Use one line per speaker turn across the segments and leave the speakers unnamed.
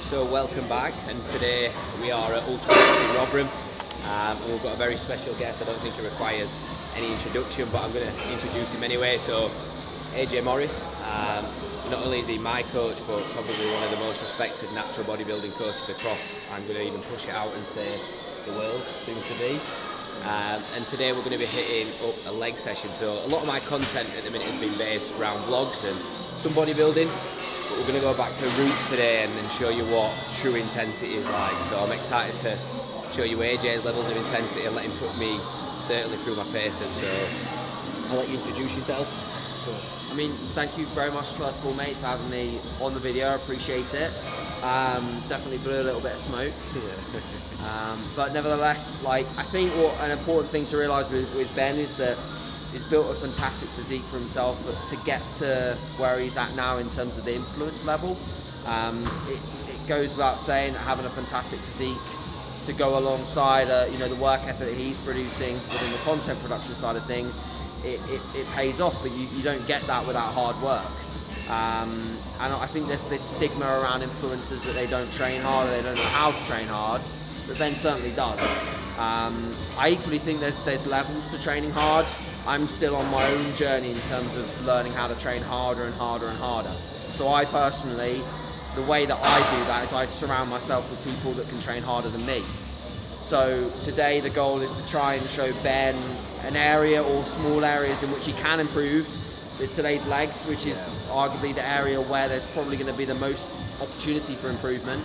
So welcome back, and today we are at Ultra Flex Rotherham, and we've got a very special guest. I don't think he requires any introduction, but I'm going to introduce him anyway. So AJ Morris, not only is he my coach, but probably one of the most respected natural bodybuilding coaches across, I'm going to even push it out and say the world, soon to be. And today we're going to be hitting up a leg session. So a lot of my content at the minute has been based around vlogs and some bodybuilding, but we're going to go back to roots today and show you what true intensity is like. So I'm excited to show you AJ's levels of intensity and let him put me certainly through my paces. So I'll let you introduce yourself.
Sure. I mean, thank you very much, first of all, mate, for having me on the video. I appreciate it. Definitely blew a little bit of smoke. But nevertheless, like, I think what an important thing to realise with Ben is that he's built a fantastic physique for himself. But to get to where he's at now in terms of the influence level, it goes without saying that having a fantastic physique to go alongside the work ethic that he's producing within the content production side of things, it pays off. But you don't get that without hard work. And I think there's this stigma around influencers that they don't train hard, or they don't know how to train hard, but Ben certainly does. I equally think there's levels to training hard. I'm still on my own journey in terms of learning how to train harder and harder and harder. So I personally, the way that I do that is I surround myself with people that can train harder than me. So today the goal is to try and show Ben an area or small areas in which he can improve with today's legs, which is arguably the area where there's probably going to be the most opportunity for improvement,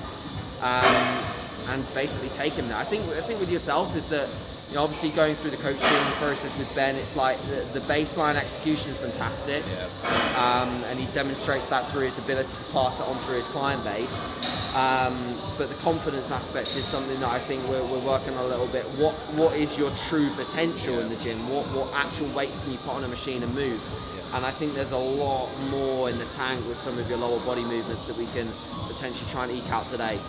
and basically take him there. I think with yourself is that, you know, obviously going through the coaching process with Ben, it's like the baseline execution is fantastic, and he demonstrates that through his ability to pass it on through his client base. But the confidence aspect is something that I think we're working on a little bit. What is your true potential in the gym? What actual weights can you put on a machine and move? And I think there's a lot more in the tank with some of your lower body movements that we can potentially try and eke out today.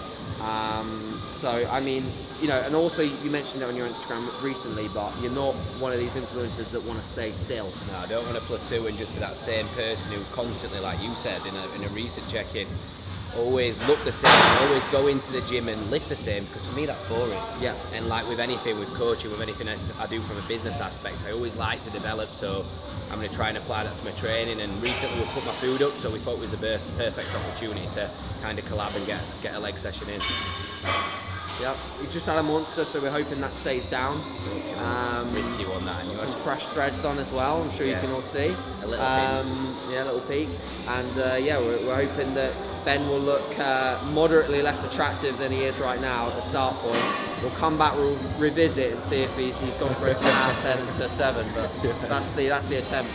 So, I mean, you know, and also you mentioned it on your Instagram recently, but you're not one of these influencers that want to stay still.
No, I don't want to plateau and just be that same person who constantly, like you said in a recent check-in, always look the same, always go into the gym and lift the same, because for me that's boring.
Yeah.
And like with anything, with coaching, with anything I do from a business aspect, I always like to develop, so I'm going to try and apply that to my training. And recently we put my food up, so we thought it was a perfect opportunity to kind of collab and get a leg session in.
Yeah, he's just had a monster, so we're hoping that stays down.
Risky one, that anyway.
Some fresh threads on as well, I'm sure you can all see.
A little peek.
Yeah, a little peek. And we're hoping that Ben will look moderately less attractive than he is right now at the start point. We'll come back, we'll revisit and see if he's gone for a 10 out of 10 into a 7, but that's the attempt.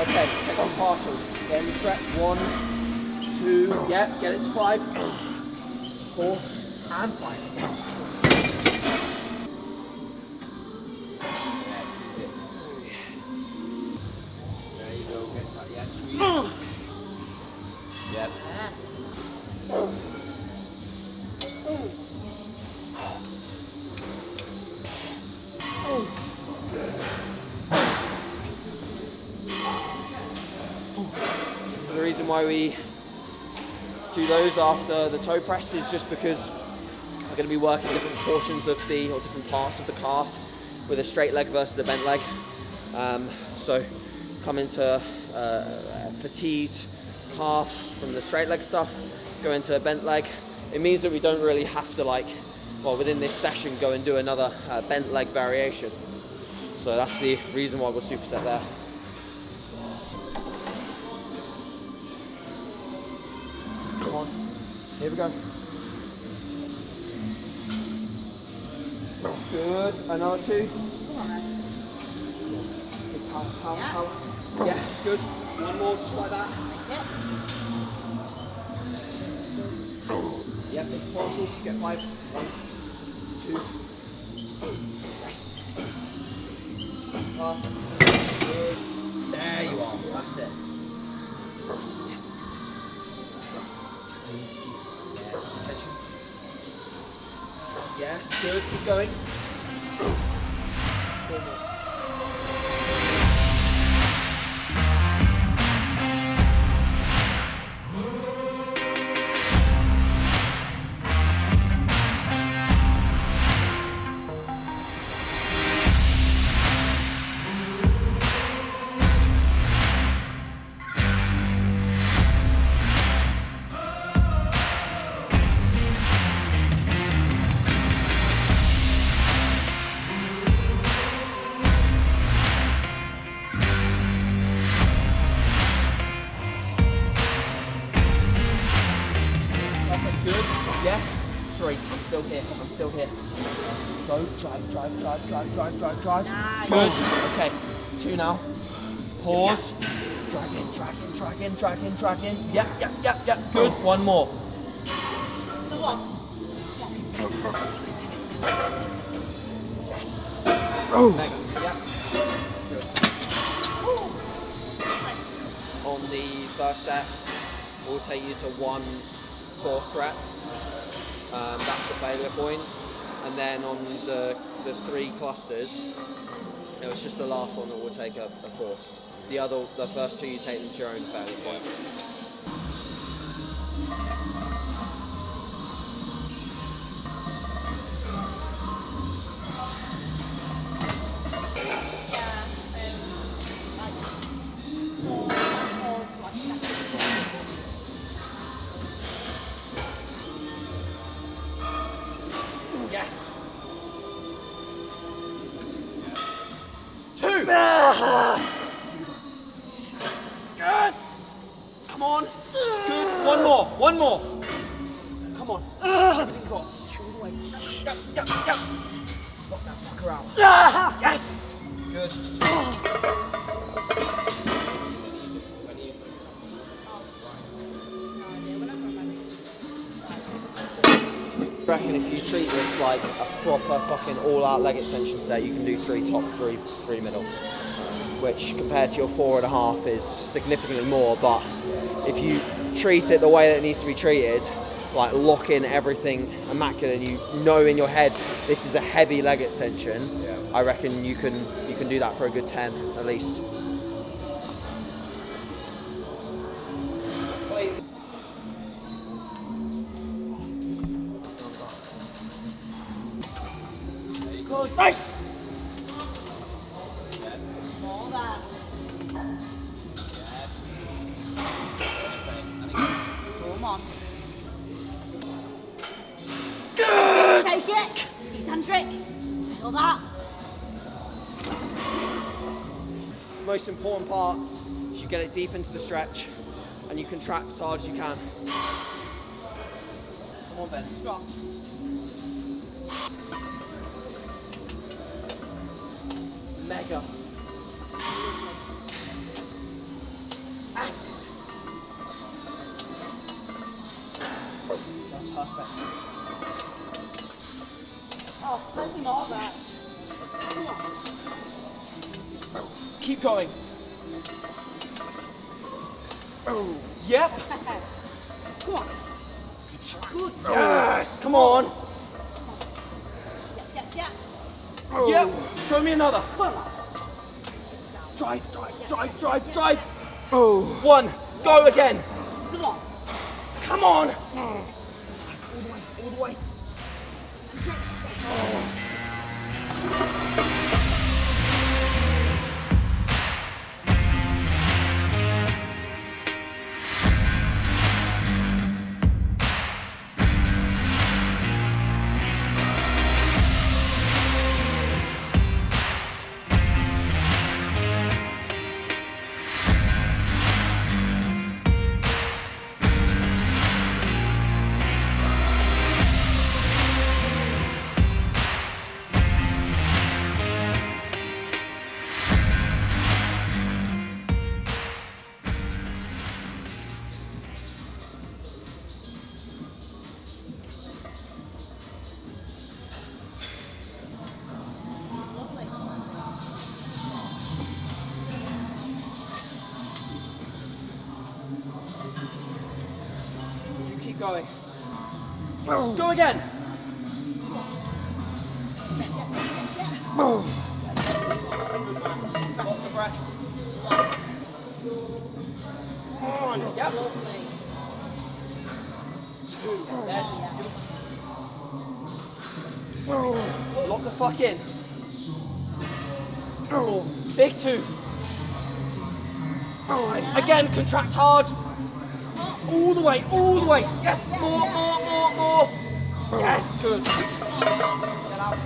Okay, check on partials. Then stretch 1, 2, yeah, get it to 5, 4, and 5. There you go, get tight, yeah, squeeze.
Yep.
So the reason why we do those after the toe press is just because we're going to be working different portions of different parts of the calf with a straight leg versus a bent leg. So come into a fatigued calf from the straight leg stuff, go into a bent leg. It means that we don't really have to, like, well, within this session, go and do another bent leg variation. So that's the reason why we'll superset there. Come on, here we go. Good, another 2. Yeah, good. One more, just like that. Yep, into parcels, you get 5. 1, 2. Yes. Perfect. Good. There you are. That's it. Yes. Squeeze. Keep. Yeah. Attention. Yes. Good. Keep going. 4 more. Good. Yes. 3. I'm still here. I'm still here. Go. Drive.
Nice.
Good. Okay. 2 now. Pause. Drag in. Yep. Good. 1 more.
Still on.
Yes. Oh. Mega. Yep. Good. On the first set, we'll take you to 1 forced rep. That's the failure point. And then on the 3 clusters, it was just the last one that will take a forced. The first 2 you take them to your own failure point. Yes. 2. Yes. Come on. Good. 1 more. 1 more. Come on. Everything got. All the way. Yep. Knock that fucker out. Yes. Good. I reckon if you treat this like a proper fucking all-out leg extension set, you can do 3 top, 3 middle, which compared to your 4.5 is significantly more. But if you treat it the way that it needs to be treated, like lock in everything immaculate, and you know in your head this is a heavy leg extension, I reckon you can do that for a good 10 at least.
Good.
Right.
More there. Come on.
Good.
Take it. Eccentric. Feel that.
Most important part is you get it deep into the stretch and you contract as hard as you can. Come on, Ben.
Strong.
Mega. Acid. That's perfect.
Oh, plenty more there. Come on.
Keep going. Oh, yep.
Come on. Good.
Yes, come on.
Yeah.
Yep, show me another.
Come on.
Drive. Oh, 1, go again.
Still on.
Come on. All the way. going. Go again. Lots of breath. Come on. Yep. 2. Yes. Lock the fuck in. Big 2. Again, contract hard. All the way, all the way. Yes, more. Yes, good. Get out.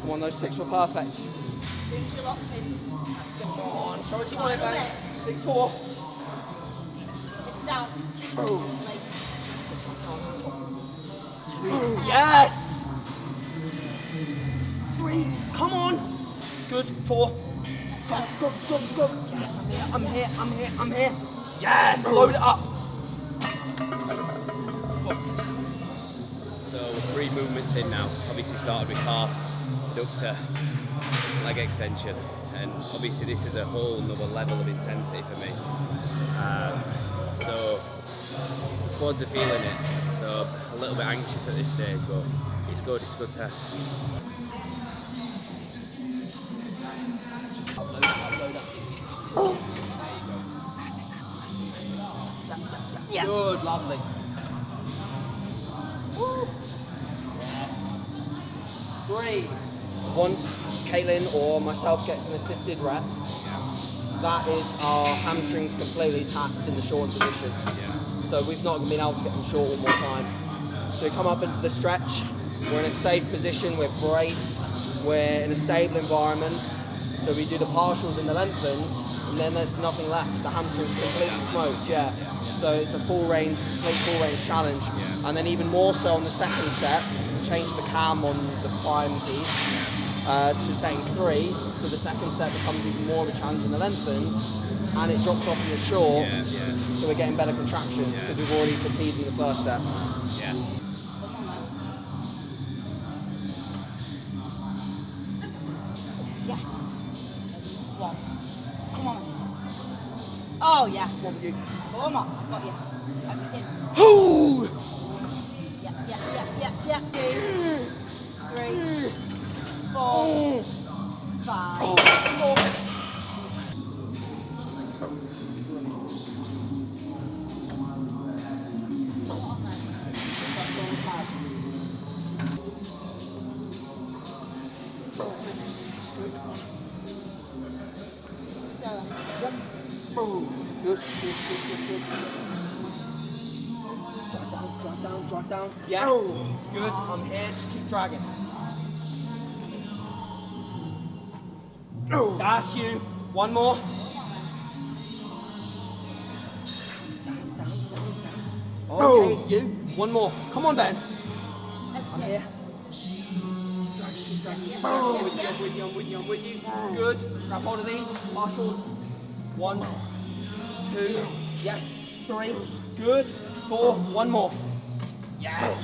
Come on, those 6 were perfect. Come on, show us you want it, babe. Big 4.
Down.
Yes. 3. Come on. Good. 4. Go. Yes, I'm here. Yes, load it up.
So we're 3 movements in now. Obviously started with calves, adductor, leg extension, and obviously this is a whole another level of intensity for me. So the quads are feeling it. So a little bit anxious at this stage, but it's good. It's a good test.
Yeah. Good, lovely. Woo. 3. Once Caitlin or myself gets an assisted rep, that is our hamstrings completely taxed in the short position. So we've not been able to get them short one more time. So we come up into the stretch, we're in a safe position, we're braced, we're in a stable environment. So we do the partials and the lengthens, and then there's nothing left. The hamstrings completely smoked, So it's a complete full range challenge. And then even more so on the second set, change the cam on the prime piece to setting 3. So the second set becomes even more of a challenge in the lengthens, and it drops off in the short. So we're getting better contractions because we've already fatigued in the first set.
Yes. Just 1. Come on. Oh yeah.
What with you?
Come on. Got you. Everything.
Ooh!
Yeah. 2, 3, 4, 5.
Good. Drag down. Yes. Good. I'm here. Just keep dragging. That's you. 1 more. Okay, you. 1 more. Come on, Ben. I'm here. I'm with you. Good. Grab hold of these. Partials. 1, 2. Yes. 3. Good. 4. 1 more. Yes.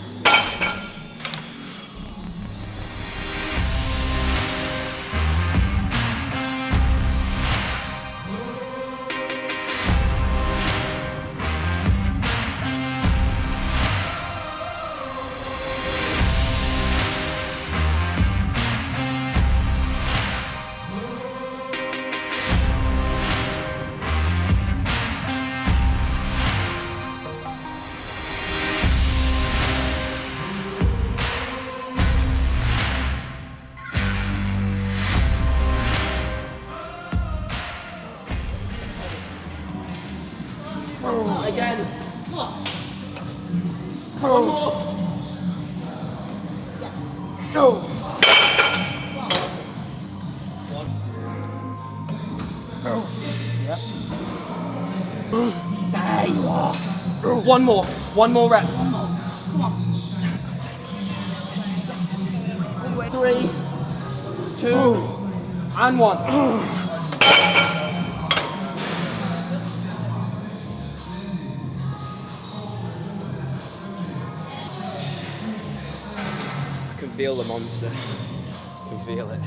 Again. One more. No. Yep. There you are. 1 more. 1 more rep.
Come on.
3, 2, and 1.
I can feel the monster. I can feel it.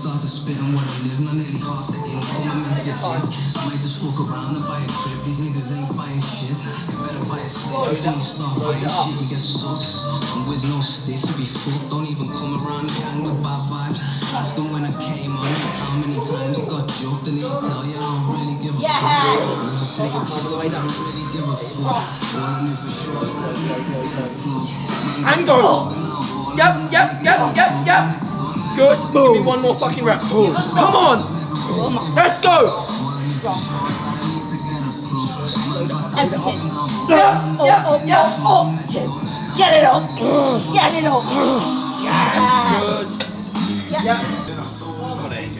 started spitting what I live, not nearly half the income I make it. Might just fuck around and buy a crib. These niggas ain't buying shit. You better buy a stick before you start buying shit. You get sucked. I'm with no stick, you be fucked. Don't even come around the gang with bad vibes. Ask him when I came on, how many times he got joked and he'll tell you I don't really give a fuck. Since I don't really give a fuck. All I knew for sure is that I need to get a clue.
Angle! Yep. Good. Give me one more fucking rep. Come on! Let's go!
Everything. Get it up. Get it up. Yeah.
Good.
Yeah.
Come on, AJ.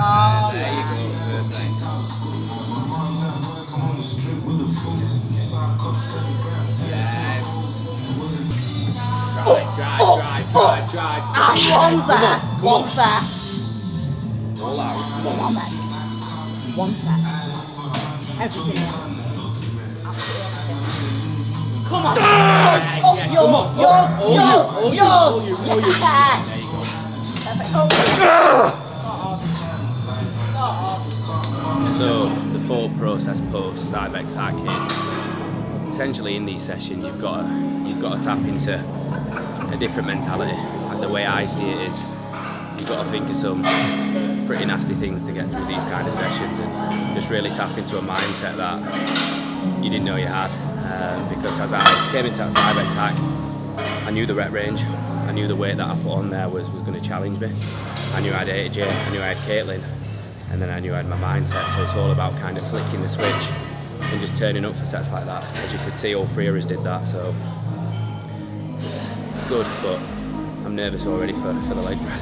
Oh,
There you go. First night. Drive.
one's there. One's there.
All out.
Come on then. One set. Everything else. Absolutely everything. Come on. Yours. Yeah.
There you go.
Perfect.
So the thought process post Cybex hack is essentially in these sessions you've got to tap into a different mentality, and the way I see it is you've got to think of some pretty nasty things to get through these kind of sessions and just really tap into a mindset that you didn't know you had, because as I came into that Cybex hack I knew the rep range, I knew the weight that I put on there was going to challenge me. I knew I had AJ, I knew I had Caitlin, and then I knew I had my mindset, so it's all about kind of flicking the switch and just turning up for sets like that. As you could see, all three of us did that, so it's good, but I'm nervous already for the leg press.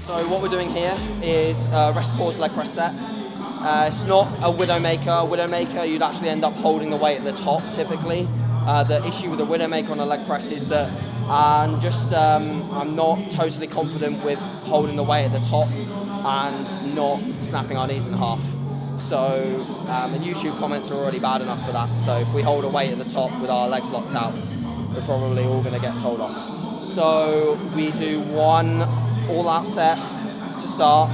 So what we're doing here is rest pause leg press set. It's not a Widowmaker. Widowmaker, you'd actually end up holding the weight at the top typically. The issue with the Widowmaker on a leg press is that I'm not totally confident with holding the weight at the top and not snapping our knees in half. So the YouTube comments are already bad enough for that. So if we hold a weight at the top with our legs locked out, we're probably all going to get told off. So we do one all-out set to start,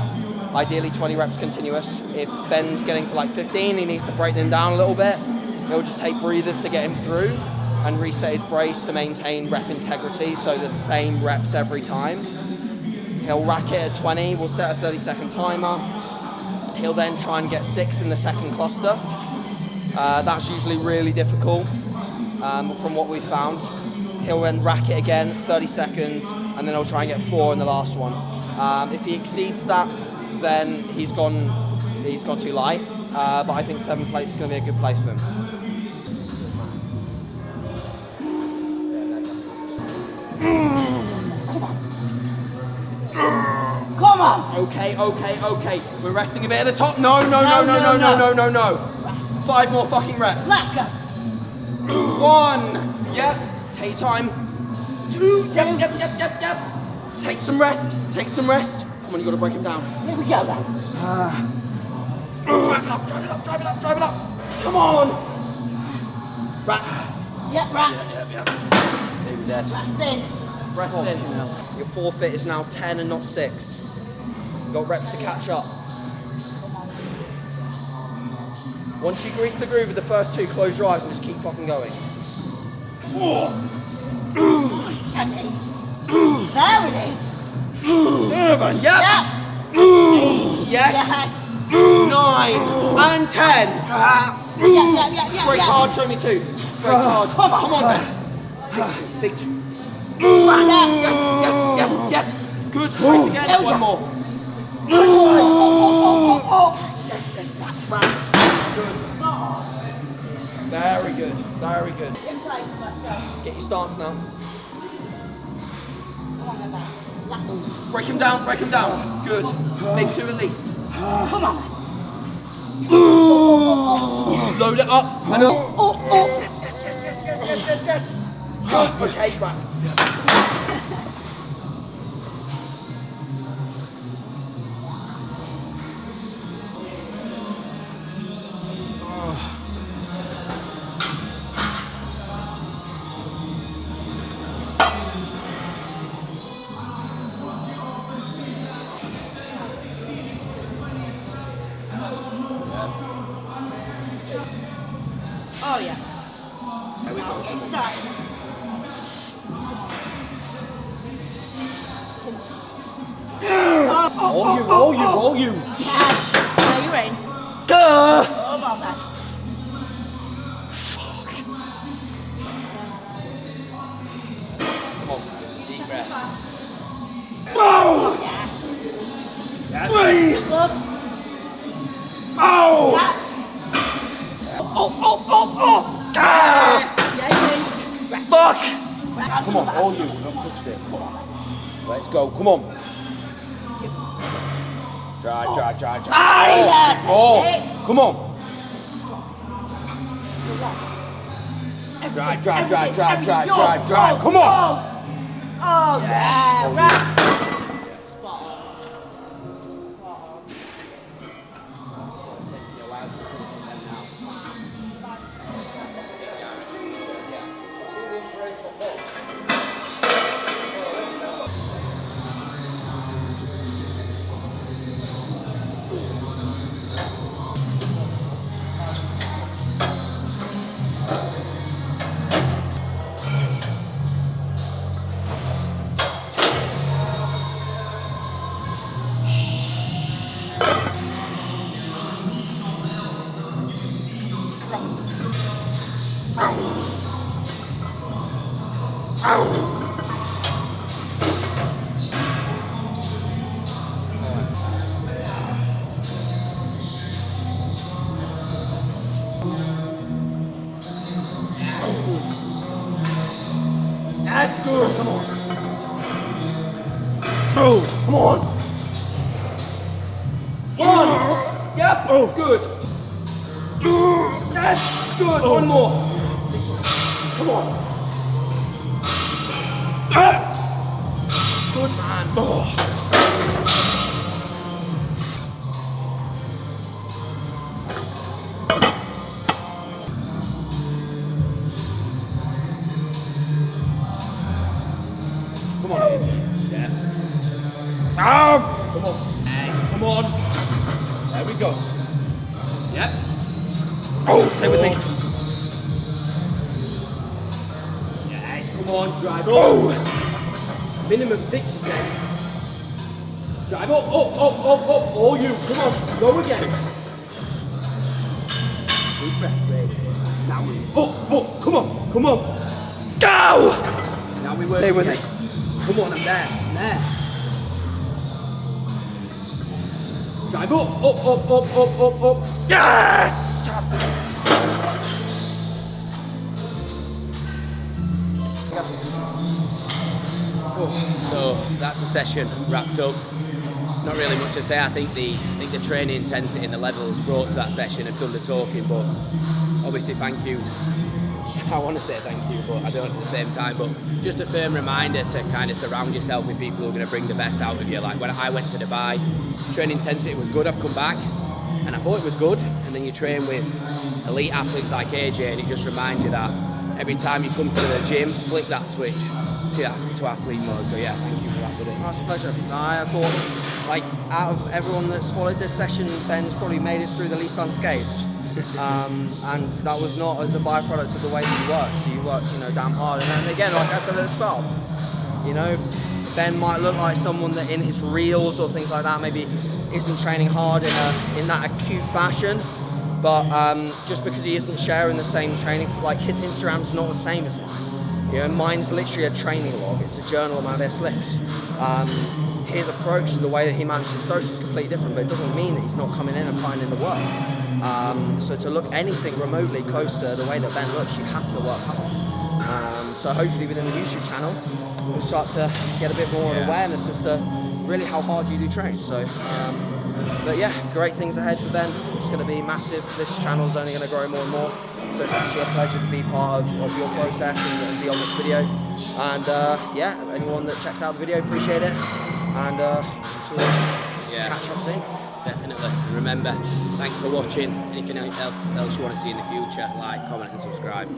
ideally 20 reps continuous. If Ben's getting to like 15, he needs to break them down a little bit. He'll just take breathers to get him through and reset his brace to maintain rep integrity, so the same reps every time. He'll rack it at 20, we'll set a 30-second timer. He'll then try and get 6 in the second cluster. That's usually really difficult from what we've found. He'll then rack it again, 30 seconds, and then he'll try and get 4 in the last one. If he exceeds that, then he's gone too light. But I think 7th place is going to be a good place for him.
Come on.
Okay. We're resting a bit at the top. No. 5 more fucking reps.
Let's go.
1. Yep. Take time. 2. Yep. Take some rest. Come on, you got to break him down.
Here we go then.
Drive it up. Come on. Rack.
Yep.
Maybe dead.
Rest in.
Rest in. Your forfeit is now 10 and not 6. You've got reps to catch up. Once you grease the groove with the first 2, close your eyes and just keep fucking going. 4.
There it is.
7. Yep. 8. Yes. 9 and 10.
Yeah.
Brace hard, show me 2. Brace hard. Come on then. Big 2. Yes. Good. Brace again. 1 more. Good. Very good.
In place, let's go.
Get your stance now.
Come on then, Ben. Last one.
Break him down. Good. Big 2 at least.
Come on.
Load it up.
Oh.
Yes. Okay, back.
Oh yeah.
There we go.
It's starting.
All you.
Yes. Now you're in.
Duh!
Oh, about that.
Come on, deep breaths.
Oh!
Yes.
Wait!
Good.
Oh!
Yeah.
Ah!
Yeah, you're in.
Fuck!
Rest.
Come on, all you. We've not touched it. Come on. Let's go. Come on. Dry.
Yeah, take
Oh!
it.
Come on. Dry. Come on.
Oh yeah, right. Spot on.
That's good. Come on. Oh, come on. One. Yep. Oh, good. That's good. One more. Come on. Good man. Oh. Come on, AJ. Yeah. Oh! Come on. Nice. Come on. There we go. Yep. Oh, stay with me. Yes, come on, drive up. Oh! Minimum 6, you said. Drive up. All you. Come on, go again. Deep breath, Bray. Now we. Come on. Go! Now we work. Stay with me. Come on, I'm there. Drive up. Yes!
So that's the session wrapped up. Not really much to say. I think the training intensity and the levels brought to that session have done the talking, but obviously thank you. I want to say thank you, but I don't at the same time. But just a firm reminder to kind of surround yourself with people who are going to bring the best out of you. Like when I went to Dubai, training intensity was good. I've come back and I thought it was good. And then you train with elite athletes like AJ, and it just reminds you that every time you come to the gym, flip that switch to athlete mode. So yeah, thank you for that, buddy.
That's a pleasure. I thought, like, out of everyone that's followed this session, Ben's probably made it through the least unscathed. And that was not as a byproduct of the way that you worked. So you worked, damn hard. And then again, like I said at the start, Ben might look like someone that in his reels or things like that maybe isn't training hard in that acute fashion. But just because he isn't sharing the same training, like his Instagram's not the same as mine. Mine's literally a training log. It's a journal of my best lifts. His approach to the way that he manages social is completely different, but it doesn't mean that he's not coming in and putting in the work. So to look anything remotely close to the way that Ben looks, you have to work hard. So hopefully within the YouTube channel, we'll start to get a bit more awareness as to really how hard you do train. So But yeah, great things ahead for Ben. It's going to be massive. This channel is only going to grow more and more. So it's actually a pleasure to be part of your process and be on this video. And yeah, anyone that checks out the video, appreciate it. And I'm sure we'll catch up soon.
Definitely. And remember, thanks for watching. Anything else you want to see in the future, like, comment and subscribe.